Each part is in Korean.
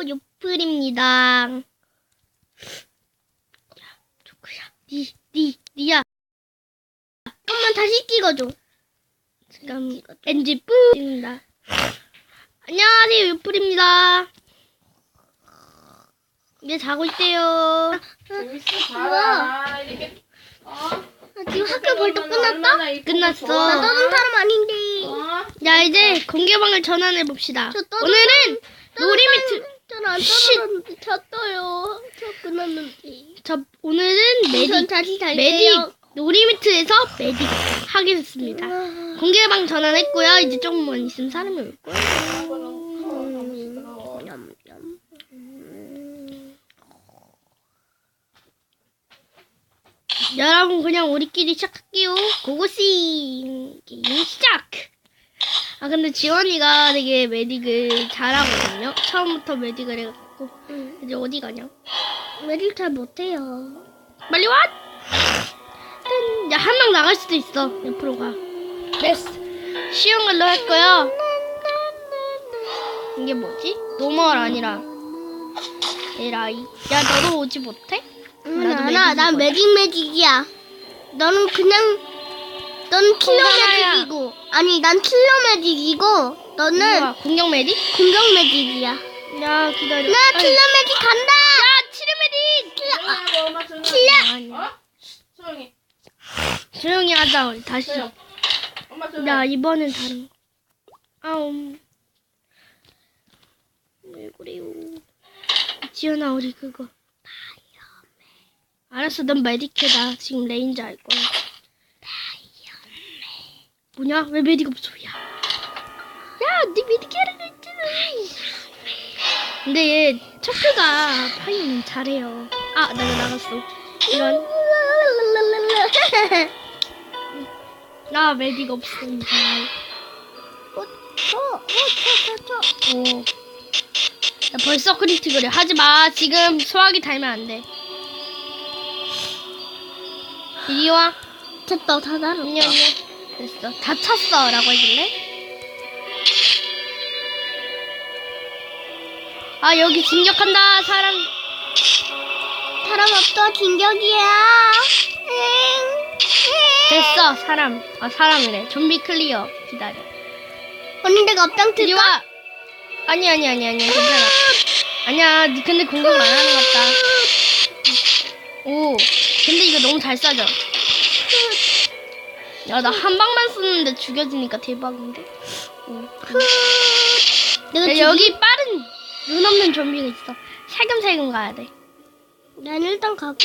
요플입니다. 조크야, 니야. 잠깐만 다시 찍어줘. 지금 엔지 뿌입니다. 안녕하세요, 요플입니다. 이제 자고 있대요. 재밌어, 자라. 이렇게. 지금 학교 벌써 끝났다? 끝났어. 나 떠는 사람 아닌데. 야, 이제 공개방을 전환해 봅시다. 오늘은 놀이미트. 저는 안 떠났는데 잤어요. 저 끝났는데. 오늘은 전 다시 메딕 잘게요. 놀이미트에서 메딕 하게 됐습니다. 공개방 전환했고요. 이제 조금만 있으면 사람이 올 거예요. 여러분, 그냥 우리끼리 시작할게요. 고고씨 게임 시작. 근데 지원이가 되게 메딕을 잘하거든요. 처음부터 메딕을 해갖고. 이제 어디 가냐? 메딕 잘 못해요. 빨리 와! 야, 한 명 나갈 수도 있어. 옆으로 가. 됐어. 쉬운 걸로 할 거야. 이게 뭐지? 노멀 아니라 에라이. 야, 너도 오지 못해? 나도 난 메딕이야. 너는 킬러 메딕이고. 아니, 난 킬러 메딕이고, 너는 공격 메딕? 공격 메딕이야. 야, 기다려. 나 킬러 메딕 간다! 야, 치료 메딕! 킬러! 조용히. 조용히 하자, 우리 다시. 엄마 조용히. 야, 이번엔 다른 거. 왜 그래요? 지연아, 우리 그거. 알았어, 넌 메디케다. 지금 레인저 할 거야. 뭐냐? 왜 메디가 없어? 야, 네 메디케라고 했잖아. 근데 얘 초크가 파이는 잘해요. 내가 나갔어. 이런. 나 메디가 없습니다. 야, 벌써 크리티컬이야. 하지마. 지금 소화기 달면 안 돼. 이리 와. 됐다, 다 달았다. 안녕. 됐어. 다 찼어. 라고 해줄래? 여기 진격한다. 사람 없어, 진격이야. 됐어. 사람이래. 좀비 클리어. 기다려. 언니, 내가 이리 앞장틀까? 와. 아니. 괜찮아. 아니야. 니 근데 공격을 안 하는 것 같다. 오. 근데 이거 너무 잘 쏴져. 야, 나 한 방만 쏘는데 죽여지니까 대박인데. 야, 여기 빠른 눈 없는 좀비가 있어. 살금살금 가야 돼. 난 일단 가고.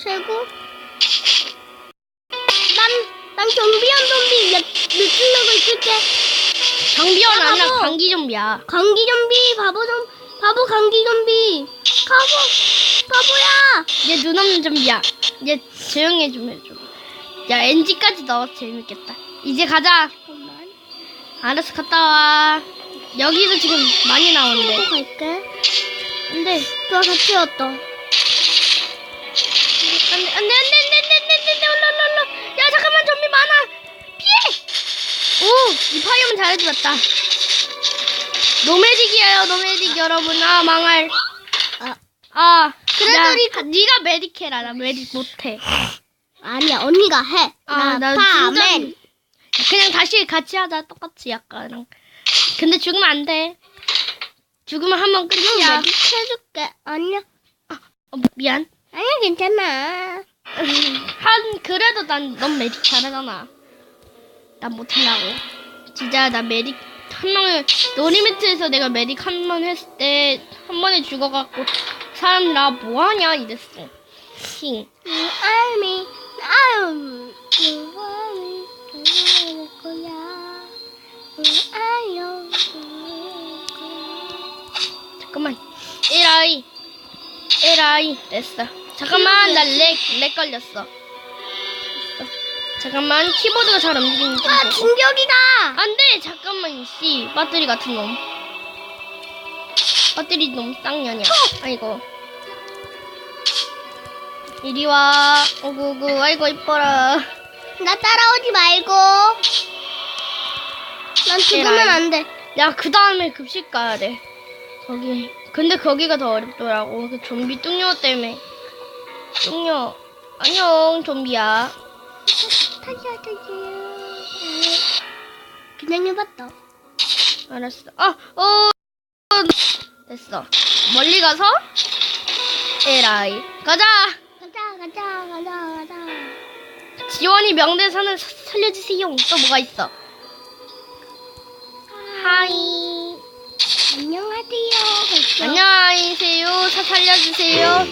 최고. 난 좀비한 좀비 느끼려고 있을게. 정비원 아니라 감기 좀비야. 감기 좀비, 바보 감기 좀비. 바보야. 얘 눈 없는 좀비야. 얘 조용히 좀 해줘. 야, NG까지 넣어서 재밌겠다. 이제 가자. 알았어, 갔다 와. 여기도 지금 많이 나오는데. 갈게. 안돼. 누가 같이 왔다. 안돼. 올라. 야, 잠깐만, 좀비 많아. 피해. 오, 이 파이어만 잘해주었다. 노메딕이에요, 노메딕 여러분. 망할. 그래도 네가 메딕해라. 나 메딕 못해. 아니야, 언니가 해. 나 파맨. 그냥 다시 같이 하자. 똑같이 약간. 근데 죽으면 안 돼. 죽으면 한 번 끝이야. 메딕 해줄게. 아니야. 미안. 아니야, 괜찮아. 그래도 넌 메딕 잘하잖아. 난 못한다고. 진짜 나 메딕 한 명을 놀이미트에서 내가 메딕 한 번 했을 때 한 번에 죽어갖고 사람 나 뭐하냐 이랬어. 힝. You are me. You are me. 될 거야. You are you. 잠깐만. 에라이 됐어. 잠깐만, 나 렉 걸렸어. 됐어. 잠깐만, 키보드가 잘 움직이는지. 진격이다. 안돼. 잠깐만, 이씨. 배터리 같은 놈. 배터리 너무 쌍년이야. 아이고. 이리 와. 오구오구. 아이고 이뻐라. 나 따라오지 말고. 난 죽으면 안 돼. 야, 그 다음에 급식 가야 돼. 거기. 근데 거기가 더 어렵더라고. 그 좀비 뚱녀 때문에. 뚱녀. 안녕, 좀비야. 그냥 해봤다. 알았어. 됐어. 멀리 가서 에라이. 가자! 가자. 지원이 명대사는 살려주세요. 또 뭐가 있어? 하이. 안녕하세요. 벌써. 안녕하세요. 살려주세요.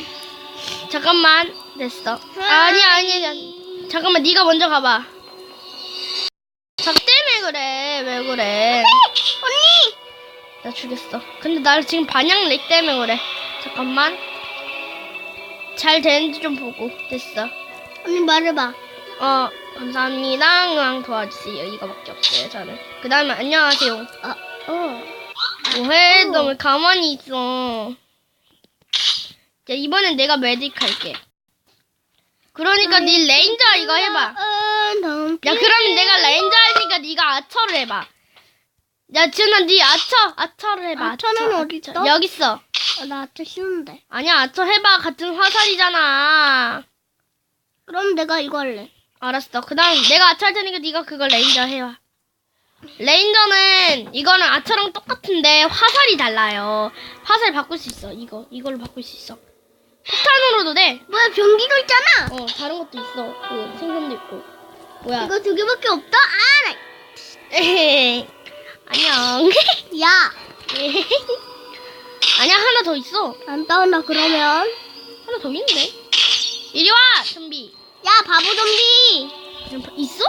잠깐만. 됐어. 아니. 잠깐만, 네가 먼저 가봐. 작 때문에 그래. 왜 그래? 언니! 나 죽였어. 근데 나 지금 반향 렉 때문에 그래. 잠깐만. 잘 되는지 좀 보고. 됐어. 언니 말해봐. 감사합니다. 응앙 도와주세요. 이거밖에 없어요, 저는. 그 다음에 안녕하세요. 뭐해? 너 왜 가만히 있어? 자, 이번엔 내가 메딕 할게. 그러니까 네 레인저 이거 해봐. 야, 그러면 내가 레인저 하니까 네가 아처를 해봐. 야, 지은아, 네 아처를 해봐. 아처는 어디 있어? 여기 있어. 나 아차 쉬운데. 아니야, 아처 해봐. 같은 화살이잖아. 그럼 내가 이거 할래. 알았어. 그 다음 내가 아처 할 테니까 네가 그걸 레인저 해봐. 레인저는 이거는 아처랑 똑같은데 화살이 달라요. 화살 바꿀 수 있어. 이걸로 바꿀 수 있어. 폭탄으로도 돼. 뭐야, 변기도 있잖아. 다른 것도 있어. 그 생선도 있고. 뭐야? 이거 2개밖에 없다? 아, 에헤이. 안녕. 야, 아니야, 하나 더 있어. 안 따온다 그러면. 하나 더 있는데. 이리 와, 좀비. 야, 바보 좀비. 있어?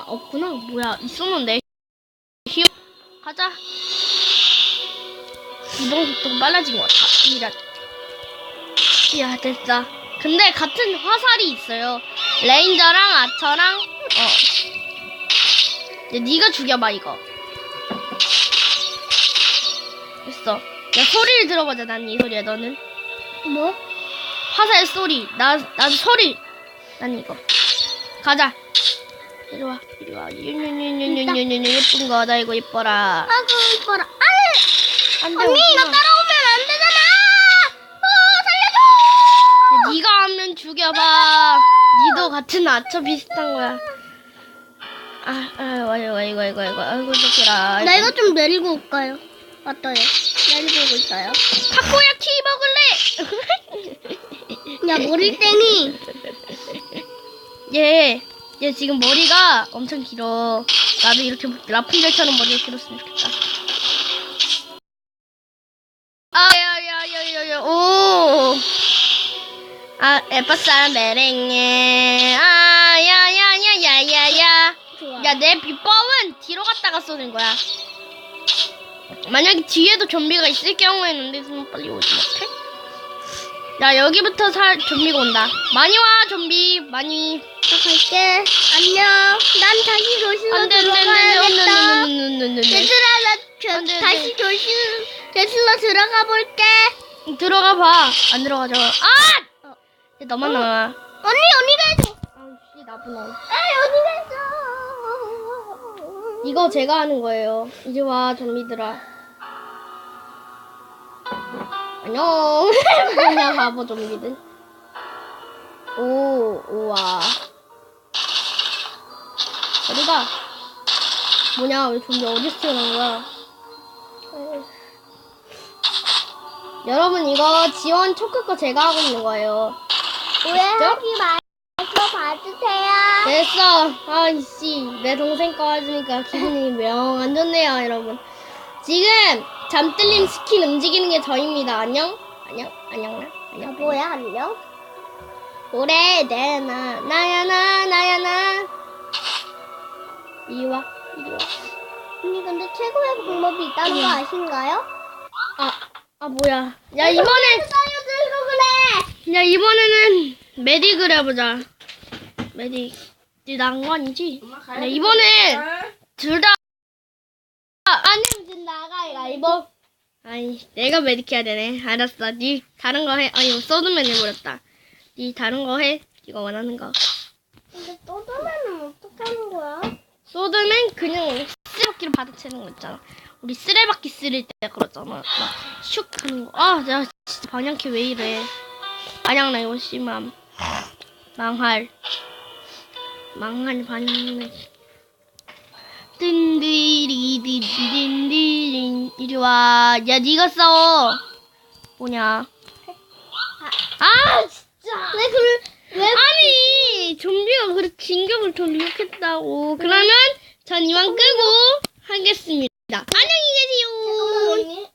없구나. 뭐야, 있었는데. 가자. 이동 속도가 빨라진 것 같아. 야, 됐다. 근데 같은 화살이 있어요. 레인저랑 아처랑 야, 네가 죽여봐 이거. 됐어. 야, 소리를 들어보자. 난 이 소리야. 너는? 뭐? 화살 소리. 나도 소리. 난 이거. 가자. 이리 와. 예쁜 거다. 이거 이뻐라. 아이고, 이뻐라. 안 돼, 언니, 오지 나 마. 따라오면 안 되잖아. 살려줘. 네가 하면 죽여봐. 니도 같은 아처 비슷한 거야. 아이고, 좋더라. 나 이거 좀 내리고 올까요? 맞다요. 내리고 오고 있어요. 타코야키 먹을래? 야, 머리땡이. 얘 지금 머리가 엄청 길어. 나도 이렇게 라푼젤처럼 머리가 길었으면 좋겠다. 오. 에빠싸 메렝게. 야야야야야야. 좋아. 야, 내 비법은 뒤로 갔다가 쏘는 거야. 만약에 뒤에도 좀비가 있을 경우에는 내 손 빨리 오지 못해? 야, 여기부터 좀비가 온다. 많이 와, 좀비. 많이. 나 갈게. 안녕. 난 다시 조심로 들어가야겠다. 얘들아, 안 돼, 안 돼. 다시 조심로 들어가 볼게. 들어가 봐. 안 들어가죠. 야, 너만 나와. 언니, 어디 가서? 아우씨, 나쁜 놈. 어디 가서? 이거 제가 하는 거예요. 이제 와, 좀비들아. 안녕. 그냥 바보 좀비들. 우와. 어디가? 뭐냐, 왜 좀비 어디서 튀어나온 거야? 여러분, 이거 지원 초크 거 제가 하고 있는 거예요. 오해하지 말고 봐주세요. 됐어. 아이씨, 내 동생 거 해주니까 기분이 명 안 좋네요, 여러분. 지금 잠들림 스킨 움직이는 게 저입니다. 안녕. 뭐야, 안녕? 오래되나 나야. 이리 와. 언니, 근데 최고의 방법이 있다는 거 아신가요? 뭐야. 야, 이번에는 메딕을 해보자. 메딕. 네 난관이지? 야, 이번엔 둘 다 안 해보진 나가, 이거. 아니, 내가 메딕 해야 되네. 알았어. 니 다른 거 해. 이거 소드맨 해버렸다. 니 다른 거 해. 이거 원하는 거. 근데 떠들면 어떻게 하는 거야? 소드맨 그냥 쓰레기를 받아채는 거 있잖아. 우리 쓰레받기 쓸 때 그러잖아. 막 슉 하는 거. 아, 내가 진짜 방향키 왜 이래. 방향 나 이거 심함. 망할 방향. 뜬디리디디딘디린 이리 와. 야, 네가 싸워. 뭐냐? 아, 진짜. 왜 아니, 좀비가 그렇게 진격을 돌격했다고. 그러면 전 이만 끄고 하겠습니다. 안녕히 계세요. 잠깐만 언니.